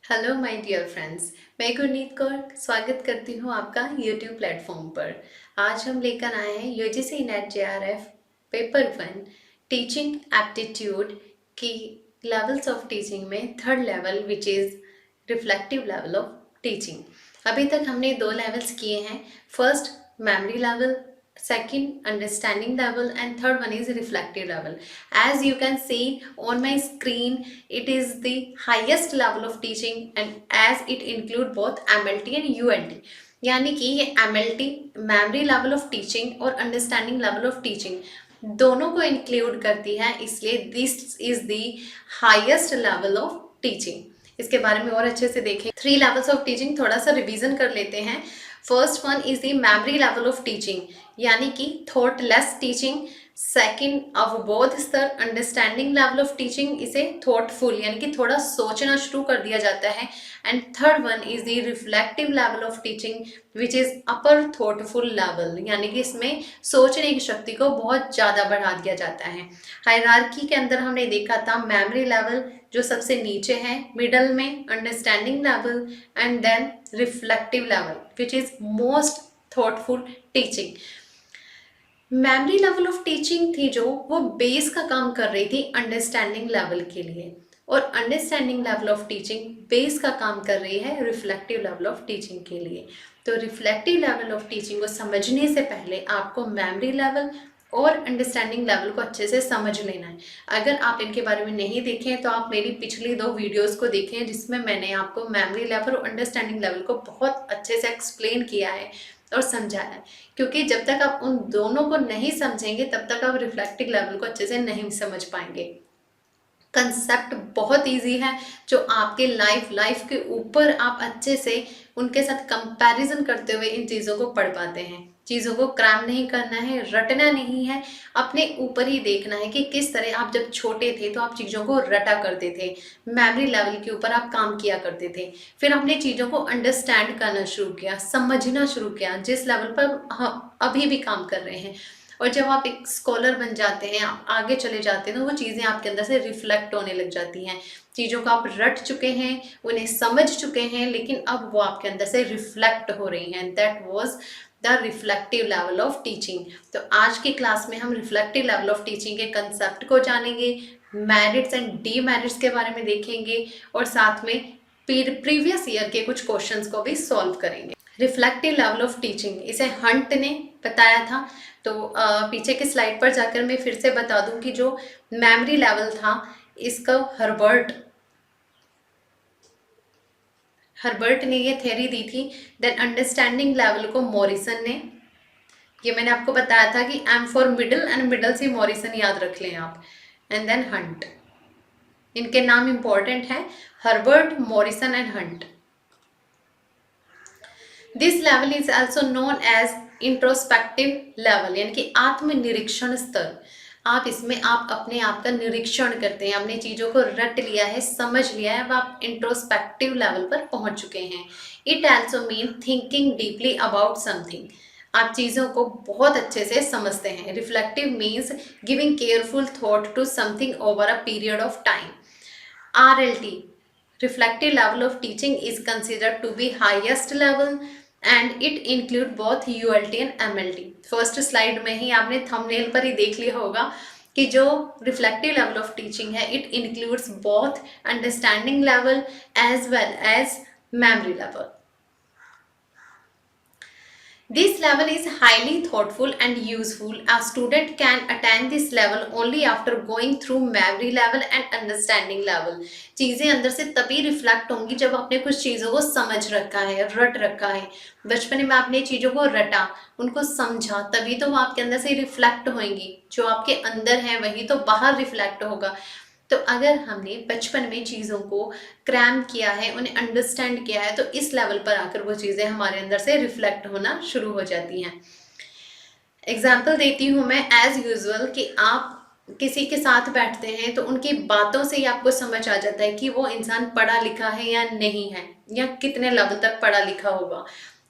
Hello my dear friends, मैं गुरनीत कौर स्वागत करती हूँ आपका यूट्यूब प्लेटफॉर्म पर। आज हम लेकर आए हैं UGC net JRF paper 1 teaching aptitude की लेवल्स ऑफ टीचिंग में third level which is reflective level of teaching. अभी तक हमने 2 लेवल्स किए हैं। First memory level, second understanding level, and third one is reflective level. As you can see on my screen, it is the highest level of teaching and as it include both MLT and ULT. यानी कि ये MLT memory level of teaching और understanding level of teaching दोनों को include करती है, इसलिए this is the highest level of teaching. इसके बारे में और अच्छे से देखें। 3 लेवल्स ऑफ टीचिंग थोड़ा सा रिवीजन कर लेते हैं। First one is the memory level of teaching, यानी कि थॉटलेस टीचिंग। सेकंड अवबोध स्तर अंडरस्टैंडिंग लेवल ऑफ टीचिंग, इसे थॉटफुल यानी कि थोड़ा सोचना शुरू कर दिया जाता है। And third one is the reflective level of teaching which is upper thoughtful level, यानी कि इसमें सोचने की शक्ति को बहुत ज़्यादा बढ़ा दिया जाता है। हायरार्की के अंदर हमने देखा था मेमोरी लेवल जो सबसे नीचे है, मिडल में understanding level and then reflective level which is most thoughtful teaching. Memory level of teaching थी जो वो बेस का काम कर रही थी अंडरस्टैंडिंग लेवल के लिए, और understanding level of teaching base का काम कर रही है रिफ्लेक्टिव लेवल ऑफ टीचिंग के लिए। तो रिफ्लेक्टिव लेवल ऑफ टीचिंग को समझने से पहले आपको मेमोरी लेवल और अंडरस्टैंडिंग लेवल को अच्छे से समझ लेना है। अगर आप इनके बारे में नहीं देखें तो आप मेरी पिछली 2 वीडियोस को देखें जिसमें मैंने आपको मेमोरी लेवल और अंडरस्टैंडिंग लेवल को बहुत अच्छे से एक्सप्लेन किया है और समझाया है, क्योंकि जब तक आप उन दोनों को नहीं समझेंगे तब तक आप रिफ्लेक्टिव लेवल को अच्छे से नहीं समझ पाएंगे। कंसेप्ट बहुत इजी है जो आपके लाइफ के ऊपर आप अच्छे से उनके साथ कंपैरिजन करते हुए इन चीज़ों को पढ़ पाते हैं। चीज़ों को क्रैम नहीं करना है, रटना नहीं है, अपने ऊपर ही देखना है कि किस तरह आप जब छोटे थे तो आप चीज़ों को रटा करते थे, मेमोरी लेवल के ऊपर आप काम किया करते थे, फिर आपने चीज़ों को अंडरस्टैंड करना शुरू किया, समझना शुरू किया, जिस लेवल पर हम अभी भी काम कर रहे हैं। और जब आप एक स्कॉलर बन जाते हैं, आप आगे चले जाते हैं, तो वो चीज़ें आपके अंदर से रिफ्लेक्ट होने लग जाती हैं। चीज़ों को आप रट चुके हैं, उन्हें समझ चुके हैं, लेकिन अब वो आपके अंदर से रिफ्लेक्ट हो रही हैं। That was the reflective level of teaching. तो आज की क्लास में हम रिफ्लेक्टिव लेवल ऑफ टीचिंग के कंसेप्ट को जानेंगे, मेरिट्स एंड डीमेरिट्स के बारे में देखेंगे और साथ में प्रीवियस ईयर के कुछ क्वेश्चंस को भी सॉल्व करेंगे। रिफ्लेक्टिव लेवल ऑफ टीचिंग, इसे हंट ने बताया था। तो पीछे की स्लाइड पर जाकर मैं फिर से बता दूं कि जो मेमोरी लेवल था इसका हर्बर्ट ने ये थ्योरी दी थी। देन अंडरस्टैंडिंग लेवल को मॉरिसन ने, ये मैंने आपको बताया था कि M for middle and middle से मॉरिसन याद रख लें आप। एंड देन हंट, इनके नाम इंपॉर्टेंट है, Herbert, Morrison and Hunt. This level is also known as introspective level, यानी कि आत्मनिरीक्षण स्तर। आप इसमें आप अपने आप का निरीक्षण करते हैं, आपने चीज़ों को रट लिया है, समझ लिया है, अब आप इंट्रोस्पेक्टिव लेवल पर पहुंच चुके हैं। It also mean thinking deeply about something, आप चीज़ों को बहुत अच्छे से समझते हैं। Reflective means giving careful thought to something over a period of time. RLT, reflective level of teaching, is considered to be highest level and it include both ULT and MLT। First slide में ही आपने thumbnail पर ही देख लिया होगा कि जो reflective level of teaching है it includes both understanding level as well as memory level. This level is highly thoughtful and useful. A student can attain this level only after going through memory level and understanding level। चीज़ें अंदर से तभी reflect होंगी जब आपने कुछ चीज़ों को समझ रखा है, रट रखा है। बचपन में आपने चीज़ों को रटा, उनको समझा, तभी तो वो आपके अंदर से रिफ्लेक्ट होंगी। जो आपके अंदर है वही तो बाहर रिफ्लेक्ट होगा। तो अगर हमने बचपन में चीज़ों को क्रैम किया है, उन्हें अंडरस्टैंड किया है, तो इस लेवल पर आकर वो चीज़ें हमारे अंदर से रिफ्लेक्ट होना शुरू हो जाती हैं। एग्जाम्पल देती हूँ मैं एज यूजुअल कि आप किसी के साथ बैठते हैं तो उनकी बातों से ही आपको समझ आ जाता है कि वो इंसान पढ़ा लिखा है या नहीं है, या कितने लेवल तक पढ़ा लिखा होगा,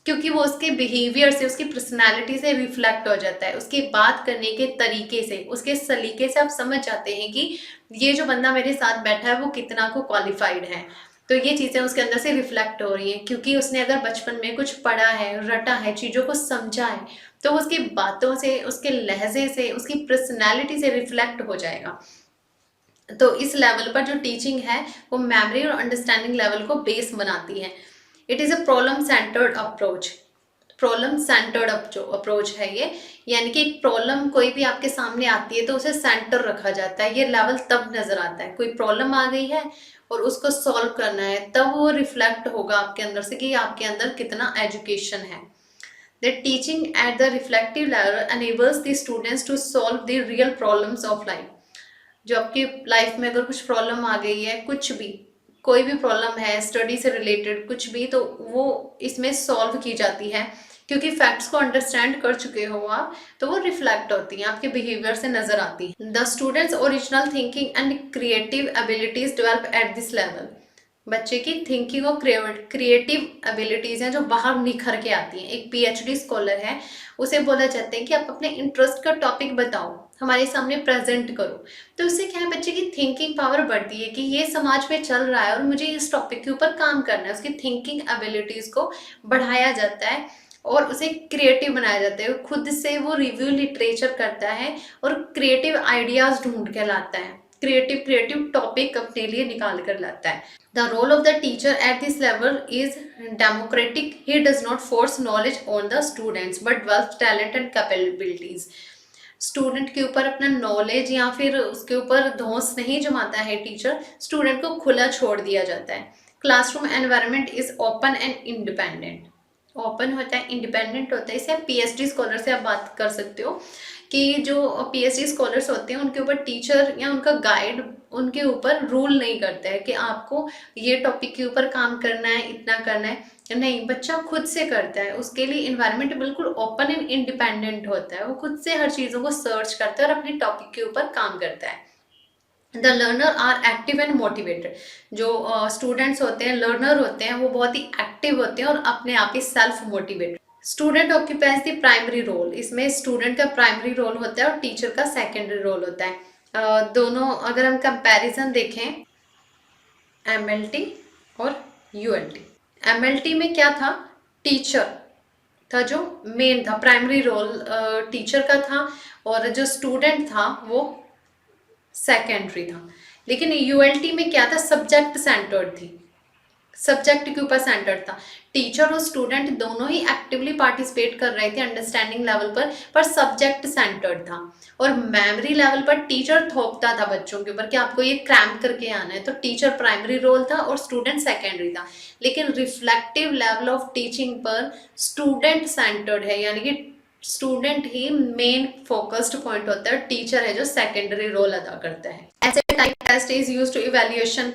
क्योंकि वो उसके बिहेवियर से, उसकी पर्सनालिटी से रिफ्लेक्ट हो जाता है, उसकी बात करने के तरीके से, उसके सलीके से आप समझ जाते हैं कि ये जो बंदा मेरे साथ बैठा है वो कितना को क्वालिफाइड है। तो ये चीज़ें उसके अंदर से रिफ्लेक्ट हो रही हैं, क्योंकि उसने अगर बचपन में कुछ पढ़ा है, रटा है, चीज़ों को समझा है, तो उसकी बातों से, उसके लहजे से, उसकी पर्सनैलिटी से रिफ्लेक्ट हो जाएगा। तो इस लेवल पर जो टीचिंग है वो मेमोरी और अंडरस्टैंडिंग लेवल को बेस बनाती है। It is a problem centred approach. Problem centred approach है ये, यानी कि एक प्रॉब्लम कोई भी आपके सामने आती है तो उसे सेंटर रखा जाता है। ये लेवल तब नजर आता है, कोई प्रॉब्लम आ गई है और उसको सॉल्व करना है, तब वो रिफ्लेक्ट होगा आपके अंदर से कि आपके अंदर कितना एजुकेशन है। The teaching at the reflective level enables the students to solve the real problems of life. जो आपकी लाइफ में अगर कुछ प्रॉब्लम आ गई है, कुछ भी, कोई भी प्रॉब्लम है स्टडी से रिलेटेड कुछ भी, तो वो इसमें सॉल्व की जाती है, क्योंकि फैक्ट्स को अंडरस्टैंड कर चुके हो आप, तो वो रिफ्लेक्ट होती हैं, आपके बिहेवियर से नजर आती है। The students original thinking and creative abilities develop at this level. बच्चे की थिंकिंग और क्रिएटिव एबिलिटीज हैं जो बाहर निखर के आती हैं। एक पीएचडी स्कॉलर है, उसे बोला जाता है कि आप अपने इंटरेस्ट का टॉपिक बताओ, हमारे सामने प्रेजेंट करो। तो उससे क्या है, बच्चे की थिंकिंग पावर बढ़ती है कि ये समाज में चल रहा है और मुझे इस टॉपिक के ऊपर काम करना है। उसकी थिंकिंग एबिलिटीज को बढ़ाया जाता है और उसे क्रिएटिव बनाया जाता है। खुद से वो रिव्यू लिटरेचर करता है और क्रिएटिव आइडियाज ढूंढ के लाता है, क्रिएटिव टॉपिक अपने लिए निकाल कर लाता है। The role of the teacher at this level is democratic. He does not force knowledge on the students but develops talent and capabilities. Student के ऊपर अपना नॉलेज या फिर उसके ऊपर धौंस नहीं जमाता है टीचर, स्टूडेंट को खुला छोड़ दिया जाता है। Classroom environment is open and independent. Open होता है, इंडिपेंडेंट होता है। इसे पीएचडी स्कॉलर से आप बात कर सकते हो कि जो पीएचडी स्कॉलर्स होते हैं उनके ऊपर टीचर या उनका गाइड उनके ऊपर रूल नहीं करता है कि आपको ये टॉपिक के ऊपर काम करना है, इतना करना है। नहीं, बच्चा खुद से करता है। उसके लिए इन्वायरमेंट बिल्कुल ओपन एंड इंडिपेंडेंट होता है। वो खुद से हर चीज़ों को सर्च करता है और अपनी टॉपिक के ऊपर काम करता है। The learner are active and motivated. जो स्टूडेंट्स होते हैं, लर्नर होते हैं, वो बहुत ही एक्टिव होते हैं और अपने आप ही self motivated. Student occupies the primary role. इसमें स्टूडेंट का प्राइमरी रोल होता है और टीचर का सेकेंडरी रोल होता है। दोनों अगर हम कंपैरिजन देखें, एमएलटी और यूएलटी। एमएलटी में क्या था, टीचर था जो मेन था, प्राइमरी रोल टीचर का था, और जो स्टूडेंट था वो सेकेंडरी था। लेकिन यूएलटी में क्या था, सब्जेक्ट सेंटर्ड थी, सब्जेक्ट के ऊपर सेंटर्ड था। टीचर और स्टूडेंट दोनों ही एक्टिवली पार्टिसिपेट कर रहे थे अंडरस्टैंडिंग लेवल पर सब्जेक्ट सेंटर्ड था। और मेमोरी लेवल पर टीचर थोपता था बच्चों के ऊपर कि आपको ये क्रैम्प करके आना है, तो टीचर प्राइमरी रोल था और स्टूडेंट सेकेंडरी था। लेकिन रिफ्लेक्टिव लेवल ऑफ टीचिंग पर स्टूडेंट सेंटर्ड है, यानी कि स्टूडेंट ही मेन फोकस्ड पॉइंट होता है, टीचर है जो सेकेंडरी रोल अदा करता है। ऐसे type test is used to evaluation.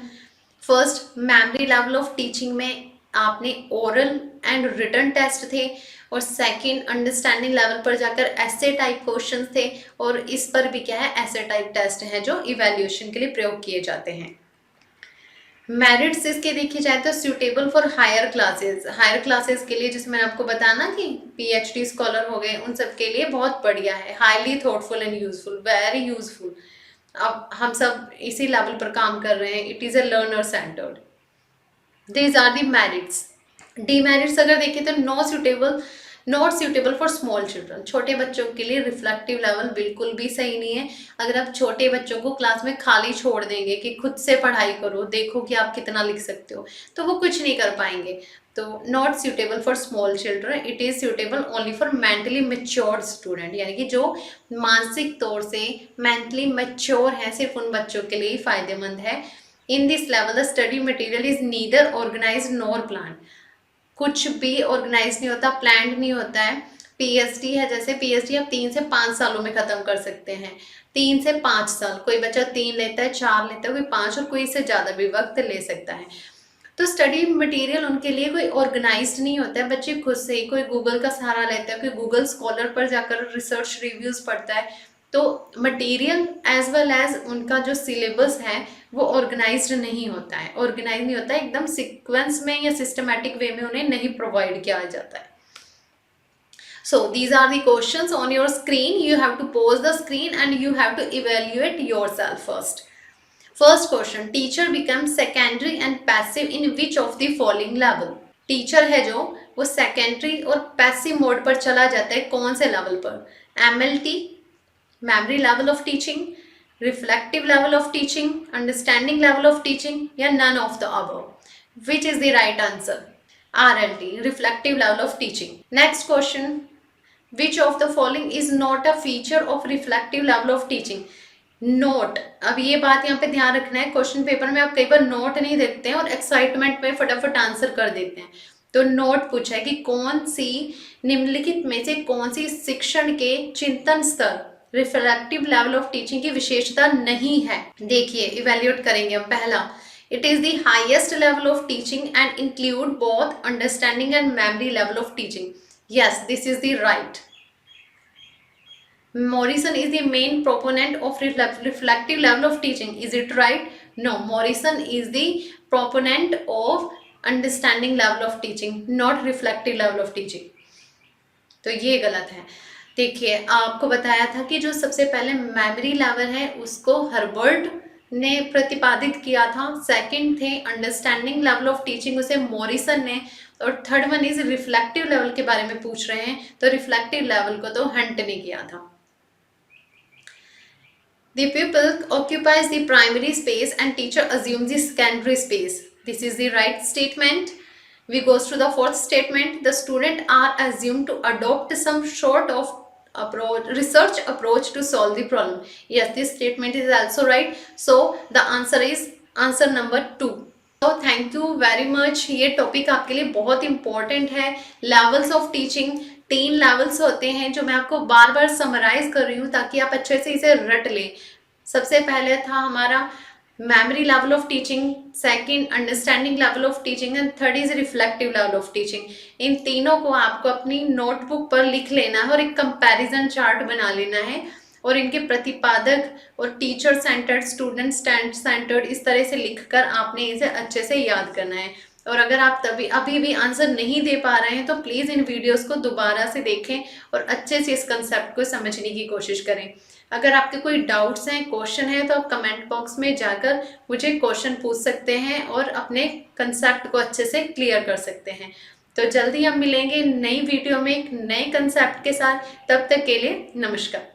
First, memory level of teaching में आपने ओरल एंड रिटन टेस्ट थे, और सेकंड अंडरस्टैंडिंग लेवल पर जाकर ऐसे टाइप क्वेश्चंस थे, और इस पर भी क्या है, ऐसे टाइप टेस्ट हैं जो इवैल्यूएशन के लिए प्रयोग किए जाते हैं। मेरिट्स इसके देखी जाए तो suitable for higher classes. Higher classes के लिए, जैसे मैंने आपको बताया ना कि पीएचडी स्कॉलर हो गए, उन सब के लिए बहुत बढ़िया है। Highly thoughtful and useful, very useful. अब हम सब इसी लेवल पर काम कर रहे हैं। It is a learner centred. These are the merits. Demerits अगर देखें तो not suitable for small children. छोटे बच्चों के लिए रिफ्लेक्टिव लेवल बिल्कुल भी सही नहीं है। अगर आप छोटे बच्चों को क्लास में खाली छोड़ देंगे कि खुद से पढ़ाई करो, देखो कि आप कितना लिख सकते हो, तो वो कुछ नहीं कर पाएंगे। तो not suitable for small children, it is suitable only for mentally mature student, यानी कि जो मानसिक तौर से मेंटली मैच्योर है, सिर्फ उन बच्चों के लिए ही फायदेमंद है। In this level the study material is neither organise nor plan. कुछ भी ऑर्गेनाइज नहीं होता, प्लान्ड नहीं होता है। पीएचडी है, जैसे पीएचडी आप 3 से 5 सालों में ख़त्म कर सकते हैं। 3 से 5 साल, कोई बच्चा 3 लेता है, 4 लेता है, कोई 5, और कोई इससे ज़्यादा भी वक्त ले सकता है। तो स्टडी मटेरियल उनके लिए कोई ऑर्गेनाइज्ड नहीं होता है। बच्चे खुद से ही, कोई गूगल का सहारा लेता है, कोई गूगल स्कॉलर पर जाकर रिसर्च रिव्यूज़ पढ़ता है। तो मटेरियल एज वेल एज उनका जो सिलेबस है वो ऑर्गेनाइज्ड नहीं होता है, ऑर्गेनाइज नहीं होता है, एकदम सीक्वेंस में या सिस्टमैटिक वे में उन्हें नहीं प्रोवाइड किया जाता है। So these are the questions on your screen. You have to pause the screen and you have to evaluate yourself first. First question, teacher become secondary and passive in which of the following level. Teacher है जो वो secondary और passive mode पर चला जाता है, कौन से लेवल पर? MLT, memory level of teaching, reflective level of teaching, understanding level of teaching, या none of the above. Which is the right answer? RLT, reflective level of teaching. Next question, which of the following is not a feature of reflective level of teaching? Note, अब ये बात यहाँ पे ध्यान रखना है, question paper में आप कई बार नोट नहीं देखते हैं और एक्साइटमेंट में फटाफट आंसर कर देते हैं। तो नोट पूछा है कि कौन सी निम्नलिखित में से कौन सी शिक्षण के चिंतन स्तर रिफ्लेक्टिव लेवल ऑफ टीचिंग की विशेषता नहीं है। देखिए इवेल्युएट करेंगे हम। पहला, it is the highest level of teaching and include both understanding and memory level of teaching. Yes, this is the right. Morrison is the main proponent of reflective level of teaching. Is it right? No, Morrison is the proponent of understanding level of teaching, not reflective level of teaching. तो ये गलत है। देखिए आपको बताया था कि जो सबसे पहले मेमोरी लेवल है उसको हर्बर्ट ने प्रतिपादित किया था, सेकंड थे अंडरस्टैंडिंग लेवल ऑफ टीचिंग उसे मॉरिसन ने, और third one is reflective level के बारे में पूछ रहे हैं, तो रिफ्लेक्टिव लेवल को तो हंट ने किया था। The pupil occupies the primary space and teacher assumes the secondary space. This is the right statement. We goes to the fourth statement. The student are assumed to adopt some sort of research approach to solve the problem. Yes, this statement is also right. So the answer is answer number 2. तो thank you very much. ये topic आपके लिए बहुत important है। Levels of teaching 3 levels होते हैं जो मैं आपको बार बार समराइज कर रही हूँ ताकि आप अच्छे से इसे रट लें। सबसे पहले था हमारा memory level of teaching, second understanding level of teaching and third is reflective level of teaching. इन तीनों को आपको अपनी नोटबुक पर लिख लेना है और एक कंपैरिजन चार्ट बना लेना है और इनके प्रतिपादक और टीचर सेंटर्ड, स्टूडेंट सेंटर्ड इस तरह से लिखकर आपने इसे अच्छे से याद करना है। और अगर आप अभी भी आंसर नहीं दे पा रहे हैं तो प्लीज़ इन वीडियोस को दोबारा से देखें और अच्छे से इस कंसेप्ट को समझने की कोशिश करें। अगर आपके कोई डाउट्स हैं, क्वेश्चन है, तो आप कमेंट बॉक्स में जाकर मुझे क्वेश्चन पूछ सकते हैं और अपने कंसेप्ट को अच्छे से क्लियर कर सकते हैं। तो जल्दी हम मिलेंगे नई वीडियो में एक नए कंसेप्ट के साथ। तब तक के लिए नमस्कार।